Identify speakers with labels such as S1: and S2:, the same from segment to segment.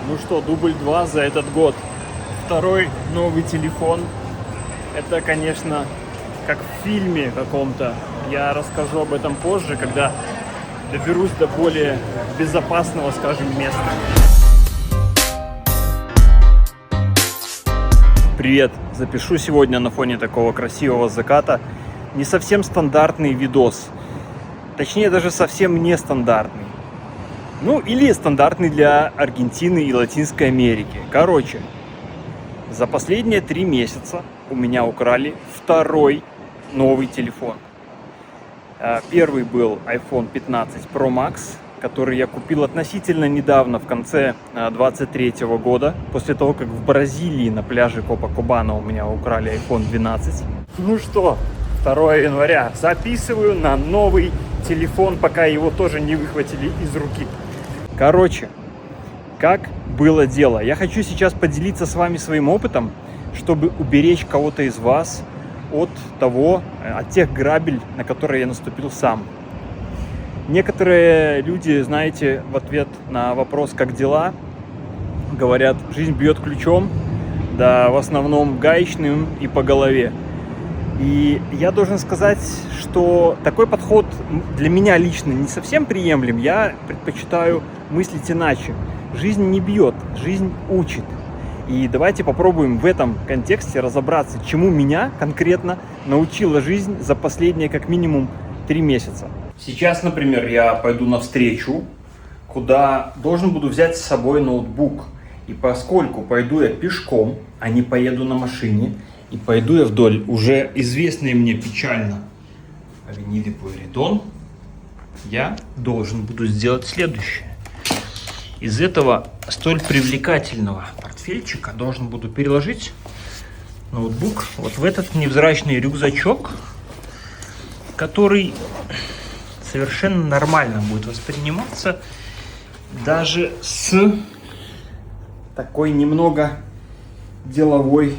S1: Ну что, дубль 2 за этот год. Второй новый телефон. Это, конечно, как в фильме каком-то. Я расскажу об этом позже, когда доберусь до более безопасного, скажем, места. Привет! Запишу сегодня на фоне такого красивого заката не совсем стандартный видос. Точнее, даже совсем нестандартный. Ну, или стандартный для Аргентины и Латинской Америки. Короче, за последние 3 месяца у меня украли второй новый телефон. Первый был iPhone 15 Pro Max, который я купил относительно недавно, в конце 2023 года, после того, как в Бразилии на пляже Копакабана у меня украли iPhone 12. Ну что, 2 января записываю на новый телефон, пока его тоже не выхватили из руки. Короче, как было дело. Я хочу сейчас поделиться с вами своим опытом, чтобы уберечь кого-то из вас от тех грабель, на которые я наступил сам. Некоторые люди, знаете, в ответ на вопрос «как дела?» говорят: жизнь бьет ключом, да в основном гаечным и по голове. И я должен сказать, что такой подход для меня лично не совсем приемлем. Я предпочитаю мыслить иначе. Жизнь не бьет, жизнь учит. И давайте попробуем в этом контексте разобраться, чему меня конкретно научила жизнь за последние как минимум 3 месяца. Сейчас, например, я пойду на встречу, куда должен буду взять с собой ноутбук. И поскольку пойду я пешком, а не поеду на машине, и пойду я вдоль уже известной мне печально Авениды Пуэритон, я должен буду сделать следующее. Из этого столь привлекательного портфельчика должен буду переложить ноутбук вот в этот невзрачный рюкзачок, который совершенно нормально будет восприниматься даже с такой немного деловой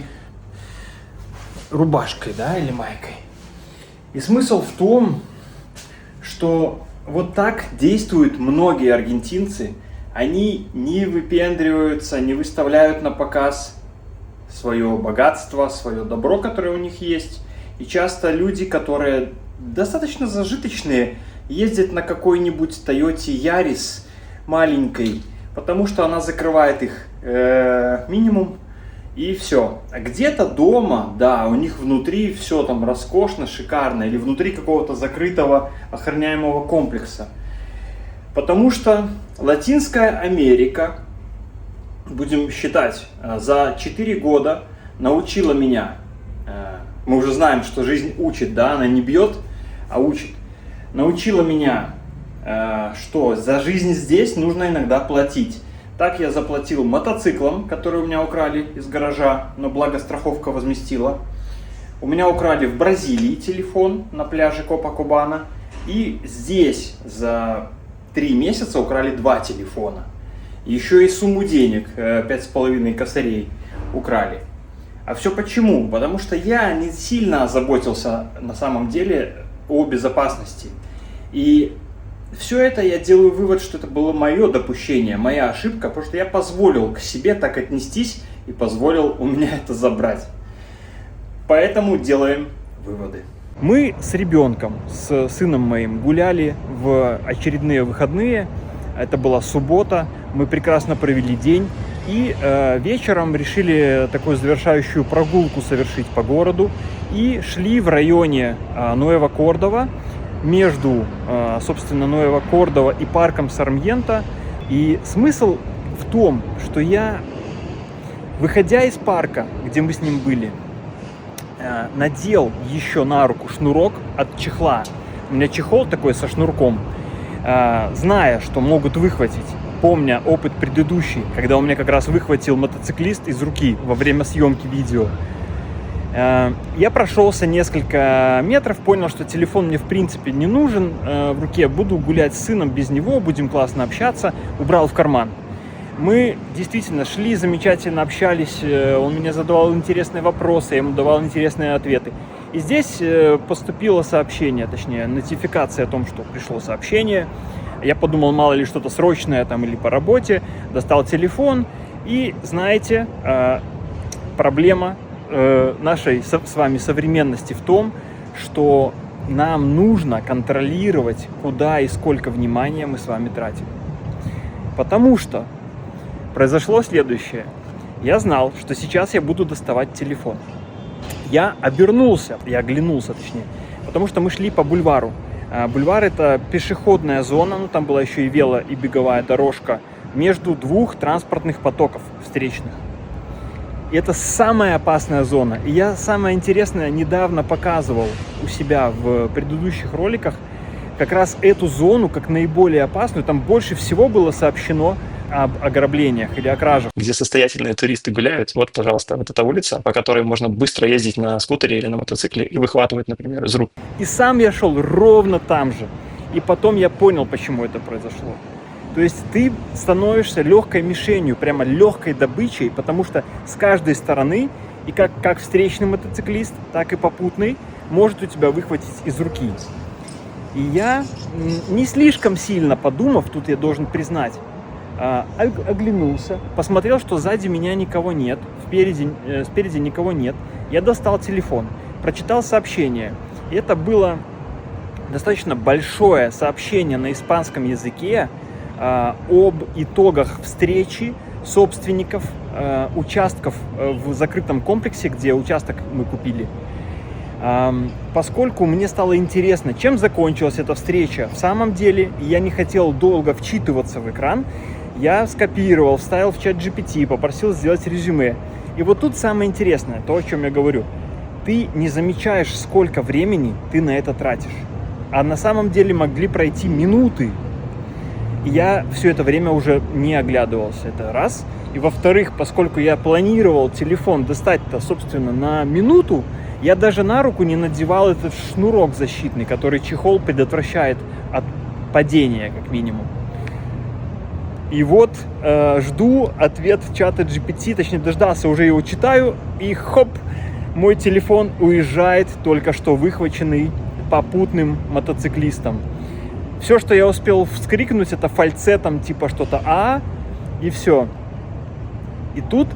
S1: рубашкой, да, или майкой. И смысл в том, что вот так действуют многие аргентинцы. Они не выпендриваются, не выставляют на показ свое богатство, свое добро, которое у них есть. И часто люди, которые достаточно зажиточные, ездят на какой-нибудь Toyota Yaris маленькой, потому что она закрывает их минимум, и все. А где-то дома, да, у них внутри все там роскошно, шикарно, или внутри какого-то закрытого охраняемого комплекса. Потому что Латинская Америка, будем считать, за 4 года научила меня, мы уже знаем, что жизнь учит, да, она не бьет, а учит, научила меня, что за жизнь здесь нужно иногда платить. Так я заплатил мотоциклом, который у меня украли из гаража, но благо страховка возместила. У меня украли в Бразилии телефон на пляже Копакабана. И здесь за 3 месяца украли 2 телефона. Еще и сумму денег, 5,5 косарей, украли. А все почему? Потому что я не сильно озаботился на самом деле о безопасности. И все это я делаю вывод, что это было мое допущение, моя ошибка, потому что я позволил к себе так отнестись и позволил у меня это забрать. Поэтому делаем выводы. Мы с ребенком, с сыном моим, гуляли в очередные выходные. Это была суббота, мы прекрасно провели день. И вечером решили такую завершающую прогулку совершить по городу. И шли в районе Нуэва Кордова, между, собственно, Нуэва Кордова и парком Сармьенто. И смысл в том, что я, выходя из парка, где мы с ним были, надел еще на руку шнурок от чехла. У меня чехол такой со шнурком. Зная, что могут выхватить, помня опыт предыдущий, когда у меня как раз выхватил мотоциклист из руки во время съемки видео, я прошелся несколько метров, понял, что телефон мне в принципе не нужен в руке, буду гулять с сыном без него, будем классно общаться, убрал в карман. Мы действительно шли, замечательно общались, он мне задавал интересные вопросы, я ему давал интересные ответы. И здесь поступило сообщение, точнее, нотификация о том, что пришло сообщение. Я подумал, мало ли что-то срочное там или по работе, достал телефон И знаете, проблема нашей с вами современности в том, что нам нужно контролировать, куда и сколько внимания мы с вами тратим. Потому что произошло следующее. Я знал, что сейчас я буду доставать телефон. Я оглянулся, точнее, потому что мы шли по бульвару. Бульвар — это пешеходная зона, ну там была еще и и беговая дорожка между двух транспортных потоков встречных. И это самая опасная зона. И я самое интересное недавно показывал у себя в предыдущих роликах как раз эту зону как наиболее опасную. Там больше всего было сообщено об ограблениях или о кражах.
S2: Где состоятельные туристы гуляют. Вот, пожалуйста, вот эта улица, по которой можно быстро ездить на скутере или на мотоцикле и выхватывать, например, из рук.
S1: И сам я шел ровно там же. И потом я понял, почему это произошло. То есть ты становишься легкой мишенью, прямо легкой добычей, потому что с каждой стороны, и как встречный мотоциклист, так и попутный, может у тебя выхватить из руки. И я, не слишком сильно подумав, тут я должен признать, оглянулся, посмотрел, что сзади меня никого нет, спереди никого нет. Я достал телефон, прочитал сообщение. И это было достаточно большое сообщение на испанском языке об итогах встречи собственников участков в закрытом комплексе, где участок мы купили. Поскольку мне стало интересно, чем закончилась эта встреча в самом деле, я не хотел долго вчитываться в экран, я скопировал, вставил в чат GPT, попросил сделать резюме. И вот тут самое интересное, то, о чем я говорю. Ты не замечаешь, сколько времени ты на это тратишь. А на самом деле могли пройти минуты. И я все это время уже не оглядывался, это раз. И во-вторых, поскольку я планировал телефон достать-то, собственно, на минуту, я даже на руку не надевал этот шнурок защитный, который чехол предотвращает от падения, как минимум. И вот жду ответ чата GPT, точнее дождался, уже его читаю, и хоп, мой телефон уезжает, только что выхваченный попутным мотоциклистом. Все, что я успел вскрикнуть, это фальцетом типа что-то и все. И тут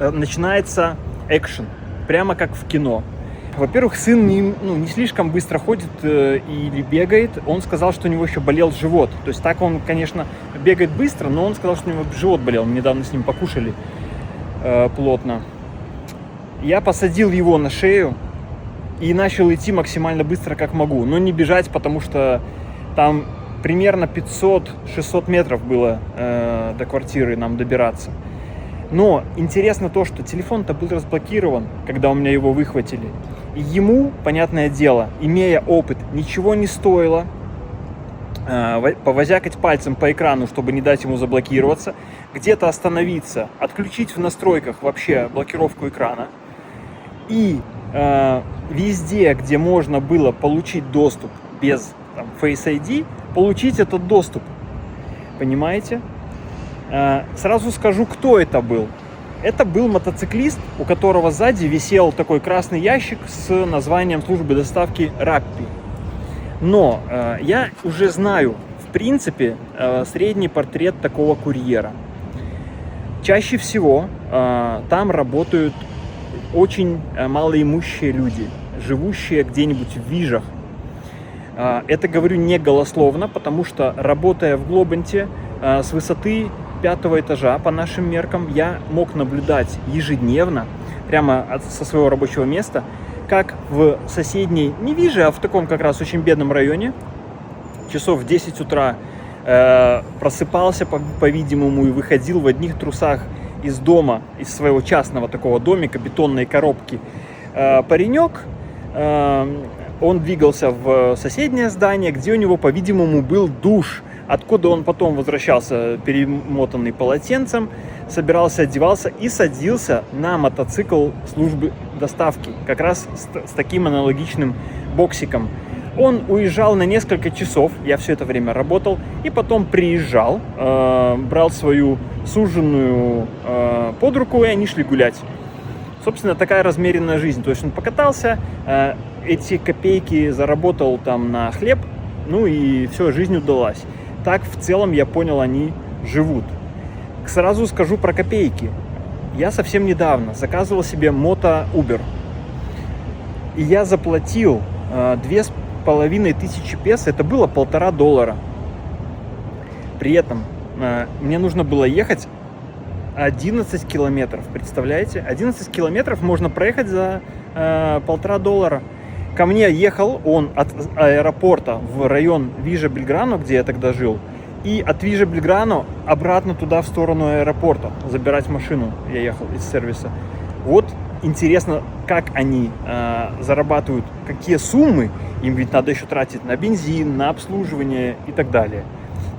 S1: начинается экшен, прямо как в кино. Во-первых, сын не слишком быстро ходит или бегает. Он сказал, что у него еще болел живот. То есть так он, конечно, бегает быстро, но он сказал, что у него живот болел. Мы недавно с ним покушали плотно. Я посадил его на шею и начал идти максимально быстро, как могу. Но не бежать, потому что там примерно 500-600 метров было до квартиры нам добираться. Но интересно то, что телефон-то был разблокирован, когда у меня его выхватили. И ему, понятное дело, имея опыт, ничего не стоило повозякать пальцем по экрану, чтобы не дать ему заблокироваться, где-то остановиться, отключить в настройках вообще блокировку экрана. И везде, где можно было получить доступ без Face ID, получить этот доступ. Понимаете? Сразу скажу, кто это был. Это был мотоциклист, у которого сзади висел такой красный ящик с названием службы доставки Rappi. Но я уже знаю, в принципе, средний портрет такого курьера. Чаще всего там работают очень малоимущие люди, живущие где-нибудь в Вижах. Это говорю не голословно, потому что, работая в Глобанте, с высоты 5-го этажа, по нашим меркам, я мог наблюдать ежедневно, прямо со своего рабочего места, как в соседней, не Виже, а в таком как раз очень бедном районе, часов в 10 утра просыпался, по-видимому, и выходил в одних трусах из дома, из своего частного такого домика, бетонной коробки, паренек. Он двигался в соседнее здание, где у него, по-видимому, был душ, откуда он потом возвращался перемотанный полотенцем, собирался, одевался и садился на мотоцикл службы доставки, как раз с таким аналогичным боксиком. Он уезжал на несколько часов, я все это время работал, и потом приезжал, брал свою суженую под руку, и они шли гулять. Собственно, такая размеренная жизнь. То есть он покатался, эти копейки заработал там на хлеб, ну и все, жизнь удалась. Так в целом, я понял, они живут. Сразу скажу про копейки. Я совсем недавно заказывал себе мото-Uber. И я заплатил 2500 песо, это было $1,5. При этом мне нужно было ехать 11 километров, представляете? 11 километров можно проехать за $1,5. Ко мне ехал он от аэропорта в район Вижа-Бельграно, где я тогда жил, и от Вижа-Бельграно обратно туда, в сторону аэропорта, забирать машину. Я ехал из сервиса. Вот интересно, как они зарабатывают, какие суммы, им ведь надо еще тратить на бензин, на обслуживание и так далее.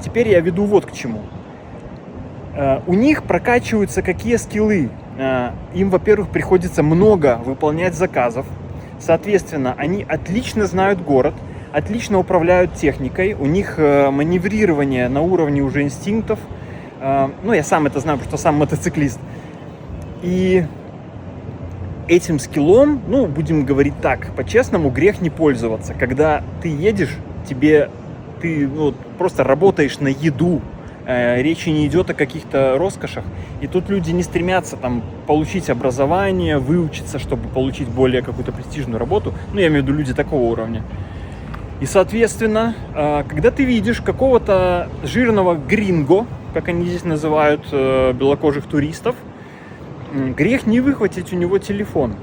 S1: Теперь я веду вот к чему. У них прокачиваются какие скиллы. Им, во-первых, приходится много выполнять заказов. Соответственно, они отлично знают город, отлично управляют техникой. У них маневрирование на уровне уже инстинктов. Ну, я сам это знаю, потому что сам мотоциклист. И этим скиллом, ну, будем говорить так, по-честному, грех не пользоваться. Когда ты едешь, ты просто работаешь на еду, речи не идет о каких-то роскошах. И тут люди не стремятся там получить образование, выучиться, чтобы получить более какую-то престижную работу. Ну, я имею в виду люди такого уровня. И, соответственно, когда ты видишь какого-то жирного гринго, как они здесь называют белокожих туристов, грех не выхватить у него телефон.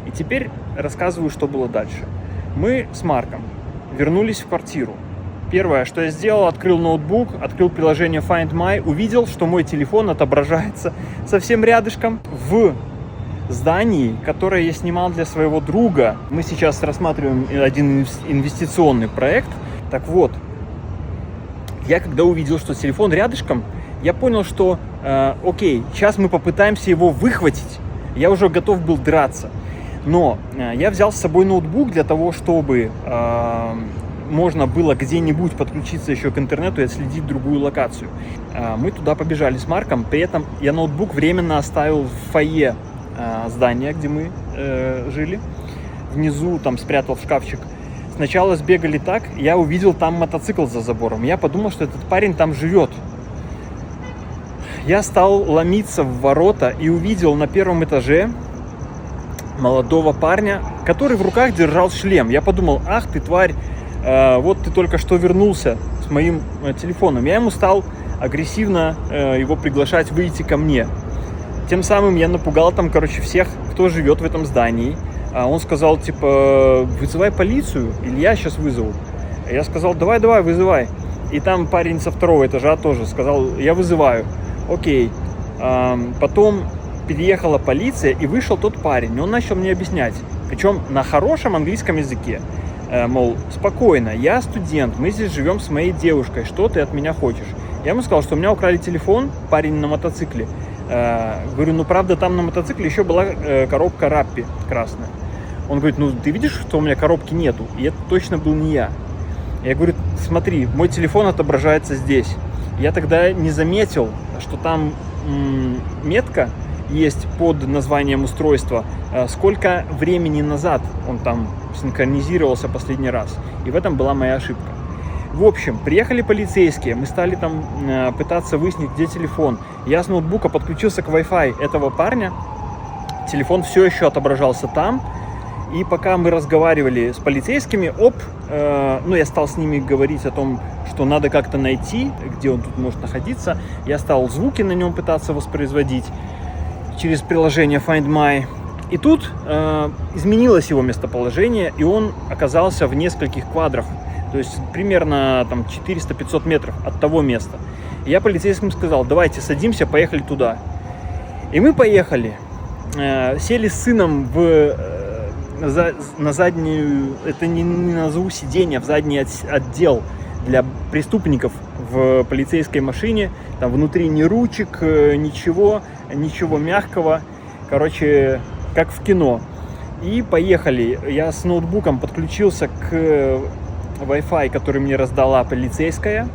S1: И теперь рассказываю, что было дальше. Мы с Марком вернулись в квартиру. Первое, что я сделал, открыл ноутбук, открыл приложение Find My, увидел, что мой телефон отображается совсем рядышком в здании, которое я снимал для своего друга. Мы сейчас рассматриваем один инвестиционный проект. Так вот, я когда увидел, что телефон рядышком, я понял, что окей, сейчас мы попытаемся его выхватить. Я уже готов был драться. Но я взял с собой ноутбук для того, чтобы можно было где-нибудь подключиться еще к интернету и отследить другую локацию. Мы туда побежали с Марком, при этом я ноутбук временно оставил в фойе здания, где мы жили. Внизу там спрятал в шкафчик. Сначала сбегали так, я увидел там мотоцикл за забором. Я подумал, что этот парень там живет. Я стал ломиться в ворота и увидел на первом этаже молодого парня, который в руках держал шлем. Я подумал, ах ты тварь, вот ты только что вернулся с моим телефоном. Я ему стал агрессивно его приглашать выйти ко мне. Тем самым я напугал там, всех, кто живет в этом здании. Он сказал, типа, вызывай полицию, или я сейчас вызову. Я сказал, давай, вызывай. И там парень со второго этажа тоже сказал, я вызываю. Окей. Потом переехала полиция, и вышел тот парень. Он начал мне объяснять, причем на хорошем английском языке. Мол, спокойно, я студент, мы здесь живем с моей девушкой, что ты от меня хочешь? Я ему сказал, что у меня украли телефон, парень на мотоцикле. Говорю, ну правда, там на мотоцикле еще была коробка Раппи красная. Он говорит, ну ты видишь, что у меня коробки нету? И это точно был не я. Я говорю, смотри, мой телефон отображается здесь. Я тогда не заметил, что там метка есть под названием устройства, сколько времени назад он там синхронизировался последний раз. И в этом была моя ошибка. В общем, приехали полицейские, мы стали там пытаться выяснить, где телефон. Я с ноутбука подключился к Wi-Fi этого парня. Телефон все еще отображался там. И пока мы разговаривали с полицейскими, я стал с ними говорить о том, что надо как-то найти, где он тут может находиться. Я стал звуки на нем пытаться воспроизводить через приложение Find My. И тут изменилось его местоположение, и он оказался в нескольких квадрах. То есть примерно там 400-500 метров от того места. И я полицейским сказал, давайте садимся, поехали туда. И мы поехали. Сели с сыном на заднюю, это не назову сиденье, в задний отдел для преступников в полицейской машине. Там внутри ни ручек, ничего мягкого. Короче, как в кино. И поехали. Я с ноутбуком подключился к Wi-Fi, который мне раздала полицейская.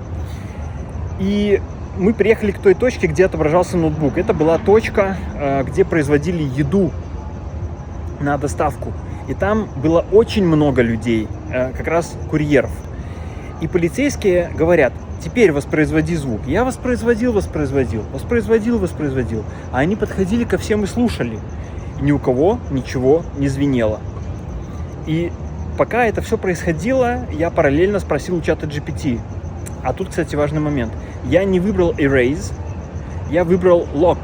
S1: И мы приехали к той точке, где отображался ноутбук. Это была точка, где производили еду на доставку. И там было очень много людей, как раз курьеров. И полицейские говорят, теперь воспроизводи звук. Я воспроизводил. А они подходили ко всем и слушали. И ни у кого ничего не звенело. И пока это все происходило, я параллельно спросил у чата GPT. А тут, кстати, важный момент. Я не выбрал Erase, я выбрал Lock.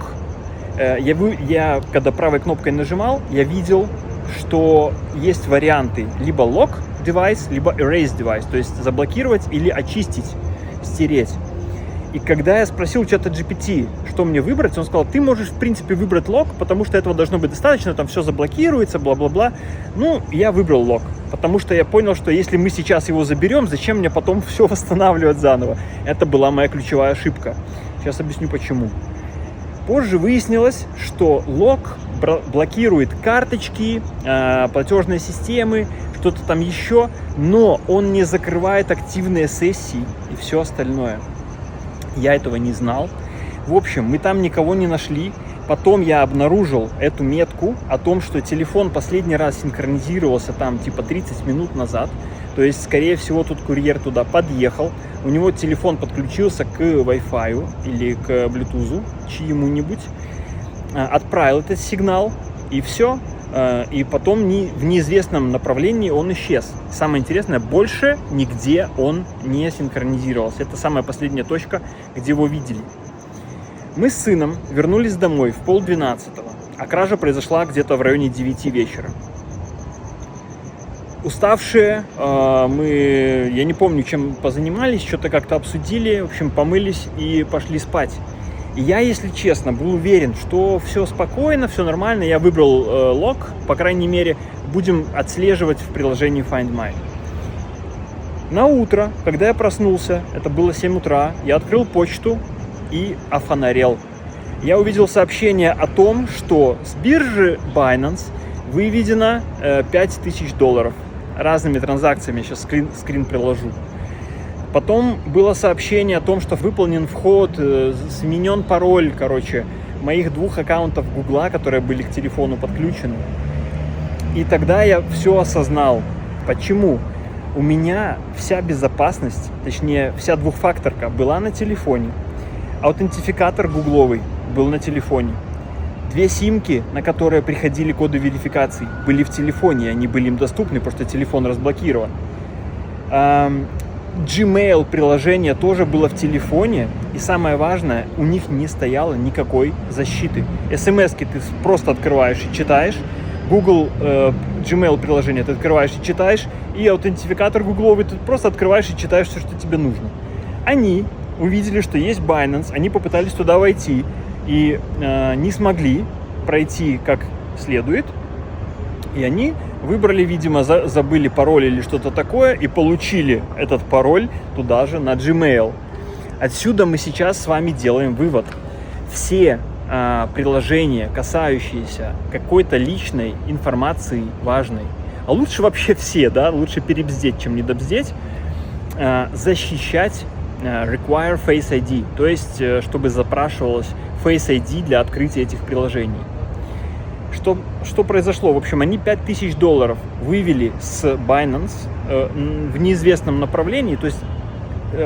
S1: Я когда правой кнопкой нажимал, я видел, что есть варианты либо Lock девайс, либо Erase девайс, то есть заблокировать или очистить, стереть. И когда я спросил у чата GPT, что мне выбрать, он сказал, ты можешь, в принципе, выбрать Lock, потому что этого должно быть достаточно, там все заблокируется, бла-бла-бла. Ну, я выбрал Lock, потому что я понял, что если мы сейчас его заберем, зачем мне потом все восстанавливать заново? Это была моя ключевая ошибка. Сейчас объясню почему. Позже выяснилось, что Lock блокирует карточки, платежные системы, что-то там еще, но он не закрывает активные сессии и все остальное. Я этого не знал. В общем, мы там никого не нашли. Потом я обнаружил эту метку о том, что телефон последний раз синхронизировался там типа 30 минут назад. То есть, скорее всего, тут курьер туда подъехал. У него телефон подключился к Wi-Fi или к Bluetooth чьему-нибудь. Отправил этот сигнал и все. И потом в неизвестном направлении он исчез. Самое интересное, больше нигде он не синхронизировался. Это самая последняя точка, где его видели. Мы с сыном вернулись домой в 11:30, а кража произошла где-то в районе 9 вечера. Уставшие, я не помню, чем позанимались, что-то как-то обсудили, в общем, помылись и пошли спать. И я, если честно, был уверен, что все спокойно, все нормально. Я выбрал Lock, по крайней мере, будем отслеживать в приложении Find My. На утро, когда я проснулся, это было 7 утра, я открыл почту и офонарел. Я увидел сообщение о том, что с биржи Binance выведено $5000 разными транзакциями. Сейчас скрин приложу. Потом было сообщение о том, что выполнен вход, сменен пароль, моих 2 аккаунтов Гугла, которые были к телефону подключены. И тогда я все осознал. Почему? У меня вся безопасность, точнее, вся двухфакторка была на телефоне. Аутентификатор гугловый был на телефоне. 2 симки, на которые приходили коды верификации, были в телефоне, они были им доступны, потому что телефон разблокирован. Gmail приложение тоже было в телефоне, и самое важное, у них не стояло никакой защиты. SMS-ки ты просто открываешь и читаешь, Google Gmail приложение ты открываешь и читаешь, и аутентификатор гугловый ты просто открываешь и читаешь все, что тебе нужно. Они увидели, что есть Binance, они попытались туда войти и не смогли пройти как следует, и они выбрали, видимо, забыли пароль или что-то такое и получили этот пароль туда же на Gmail. Отсюда мы сейчас с вами делаем вывод. Все приложения, касающиеся какой-то личной информации важной, а лучше вообще все, да, лучше перебздеть, чем недобздеть, защищать require Face ID, то есть, чтобы запрашивалось Face ID для открытия этих приложений. Что произошло? В общем, они $5000 вывели с Binance в неизвестном направлении, то есть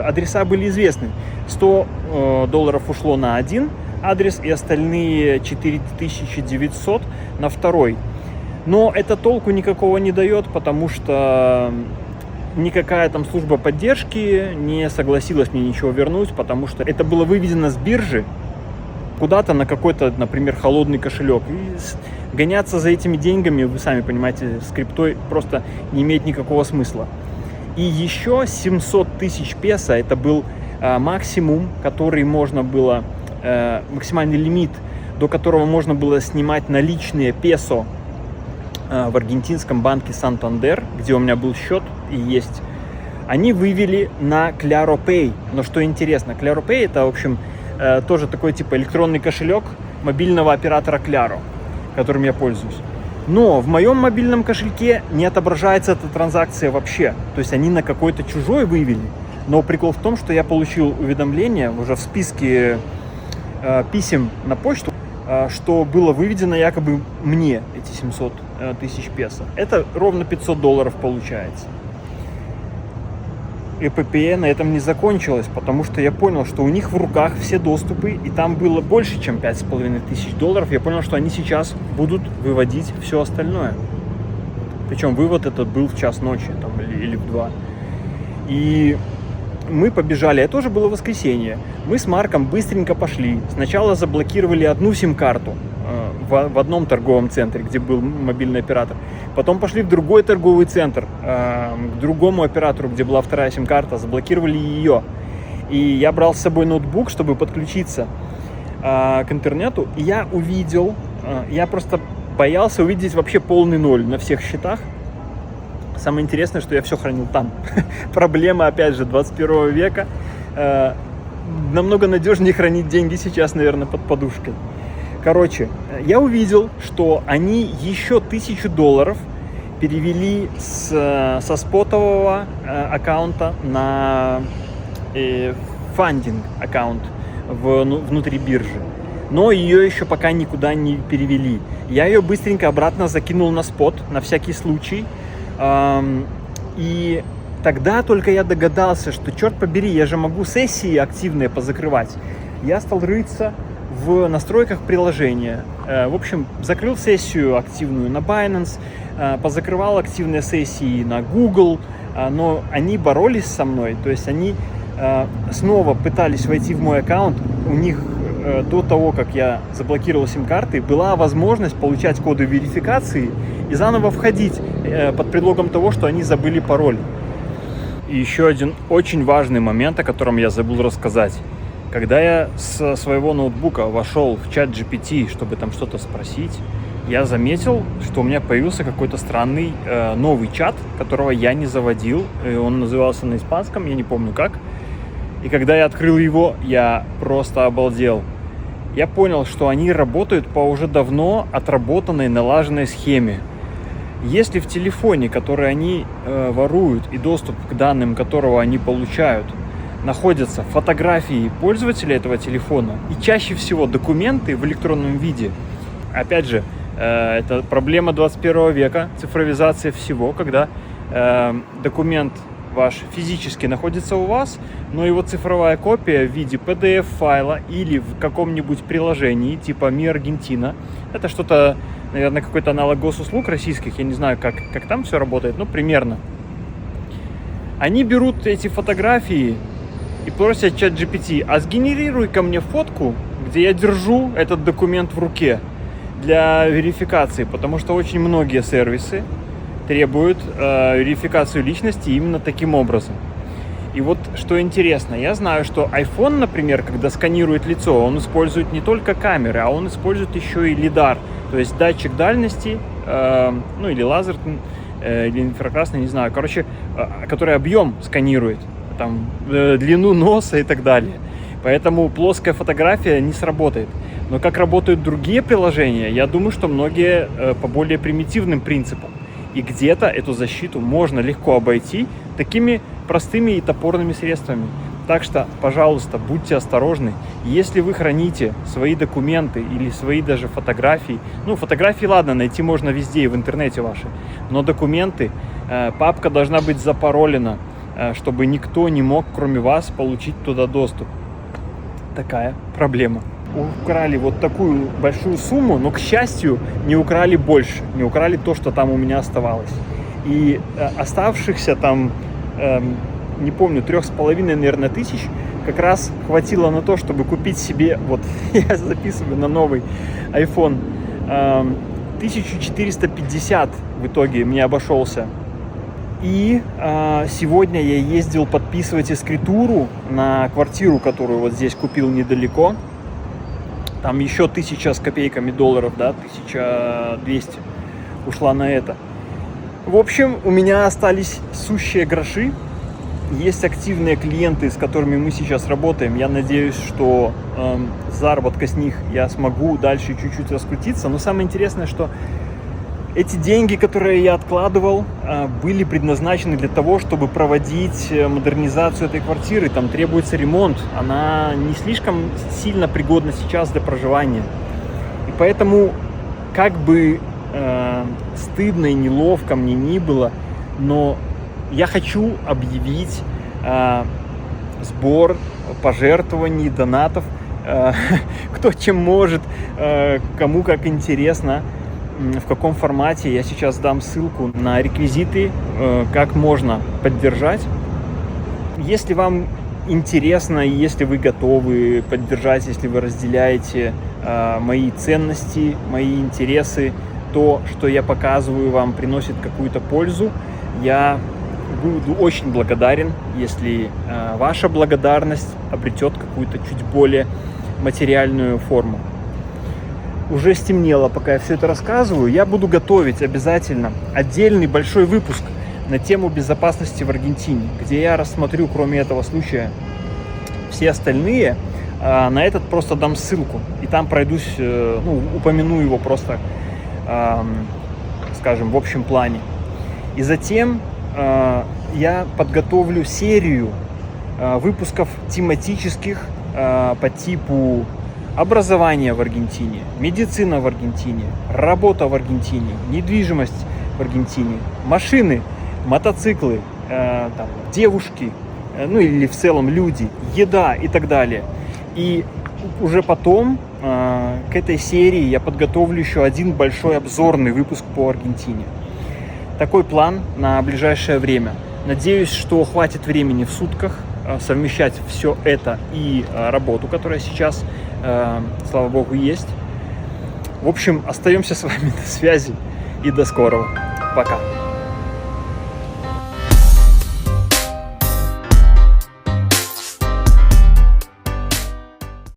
S1: адреса были известны. $100 ушло на один адрес и остальные 4900 на второй. Но это толку никакого не дает, потому что никакая там служба поддержки не согласилась мне ничего вернуть, потому что это было выведено с биржи куда-то на какой-то, например, холодный кошелек. И гоняться за этими деньгами, вы сами понимаете, с криптой просто не имеет никакого смысла. И еще 700 тысяч песо, это был максимум, который можно было, максимальный лимит, до которого можно было снимать наличные песо в аргентинском банке Santander, где у меня был счет и есть. Они вывели на Claro Pay. Но что интересно, Claro Pay это, в общем, тоже такой типа электронный кошелек мобильного оператора Claro, которым я пользуюсь. Но в моем мобильном кошельке не отображается эта транзакция вообще. То есть они на какой-то чужой вывели. Но прикол в том, что я получил уведомление уже в списке писем на почту, что было выведено якобы мне эти 700 тысяч песо. Это ровно $500 получается. эпопея на этом не закончилась, потому что я понял, что у них в руках все доступы, и там было больше, чем $5500. Я понял, что они сейчас будут выводить все остальное. Причем вывод этот был в час ночи там, или в 2. И мы побежали, это уже было воскресенье. Мы с Марком быстренько пошли. Сначала заблокировали одну сим-карту в одном торговом центре, где был мобильный оператор. Потом пошли в другой торговый центр, к другому оператору, где была вторая сим-карта, заблокировали ее. И я брал с собой ноутбук, чтобы подключиться к интернету. И я увидел, я просто боялся увидеть вообще полный ноль на всех счетах. Самое интересное, что я все хранил там. Проблема, опять же, 21 века. Намного надежнее хранить деньги сейчас, наверное, под подушкой. Короче, я увидел, что они еще $1000 перевели со спотового аккаунта на фандинг аккаунт внутри биржи. Но ее еще пока никуда не перевели. Я ее быстренько обратно закинул на спот, на всякий случай. И тогда только я догадался, что, черт побери, я же могу сессии активные позакрывать. Я стал рыться в настройках приложения. В общем, закрыл сессию активную на Binance, позакрывал активные сессии на Google, но они боролись со мной, то есть они снова пытались войти в мой аккаунт. У них до того, как я заблокировал сим-карты, была возможность получать коды верификации и заново входить под предлогом того, что они забыли пароль. И еще один очень важный момент, о котором я забыл рассказать. Когда я со своего ноутбука вошел в чат GPT, чтобы там что-то спросить, я заметил, что у меня появился какой-то странный новый чат, которого я не заводил. Он назывался на испанском, я не помню как. И когда я открыл его, я просто обалдел. Я понял, что они работают по уже давно отработанной, налаженной схеме. Если в телефоне, который они воруют, и доступ к данным которого они получают, находятся фотографии пользователя этого телефона и чаще всего документы в электронном виде, опять же, это проблема 21 века, цифровизация всего, когда документ ваш физически находится у вас, но его цифровая копия в виде PDF-файла или в каком-нибудь приложении типа Mi Argentina, это что-то, наверное, какой-то аналог госуслуг российских, я не знаю, как там все работает, но примерно. Они берут эти фотографии и просят чат GPT, а сгенерируй ко мне фотку, где я держу этот документ в руке для верификации, потому что очень многие сервисы требуют верификацию личности именно таким образом. И вот что интересно, я знаю, что iPhone, например, когда сканирует лицо, он использует не только камеры, а он использует еще и LiDAR, то есть датчик дальности, ну или лазер, или инфракрасный, не знаю, короче, который объем сканирует, там, длину носа и так далее. Поэтому плоская фотография не сработает. Но как работают другие приложения, я думаю, что многие по более примитивным принципам. И где-то эту защиту можно легко обойти такими простыми и топорными средствами. Так что, пожалуйста, будьте осторожны. Если вы храните свои документы или свои даже фотографии, ну, фотографии, ладно, найти можно везде и в интернете ваши, но документы, папка должна быть запаролена, чтобы никто не мог, кроме вас, получить туда доступ. Такая проблема. Украли вот такую большую сумму, но, к счастью, не украли больше, не украли то, что там у меня оставалось. И оставшихся там, не помню, 3,5, наверное, тысяч как раз хватило на то, чтобы купить себе, вот я записываю на новый iPhone, 1450 в итоге мне обошелся. И сегодня я ездил подписывать эскритуру на квартиру, которую вот здесь купил недалеко. Там еще 1000 с копейками долларов, да, 1200 ушла на это. В общем, у меня остались сущие гроши. Есть активные клиенты, с которыми мы сейчас работаем. Я надеюсь, что заработка с них я смогу дальше чуть-чуть раскрутиться. Но самое интересное, что эти деньги, которые я откладывал, были предназначены для того, чтобы проводить модернизацию этой квартиры. Там требуется ремонт, она не слишком сильно пригодна сейчас для проживания. И поэтому, как бы стыдно и неловко мне ни было, но я хочу объявить сбор пожертвований, донатов, кто чем может, кому как интересно, в каком формате. Я сейчас дам ссылку на реквизиты, как можно поддержать. Если вам интересно, если вы готовы поддержать, если вы разделяете мои ценности, мои интересы, то, что я показываю вам, приносит какую-то пользу, я буду очень благодарен, если ваша благодарность обретет какую-то чуть более материальную форму. Уже стемнело, пока я все это рассказываю. Я буду готовить обязательно отдельный большой выпуск на тему безопасности в Аргентине, где я рассмотрю, кроме этого случая, все остальные. На этот просто дам ссылку, и там пройдусь, упомяну его просто, скажем, в общем плане. И затем я подготовлю серию выпусков тематических по типу образование в Аргентине, медицина в Аргентине, работа в Аргентине, недвижимость в Аргентине, машины, мотоциклы, девушки, или в целом люди, еда и так далее. И уже потом к этой серии я подготовлю еще один большой обзорный выпуск по Аргентине. Такой план на ближайшее время. Надеюсь, что хватит времени в сутках совмещать все это и работу, которая сейчас, слава богу, есть. В общем, остаемся с вами на связи и до скорого. Пока.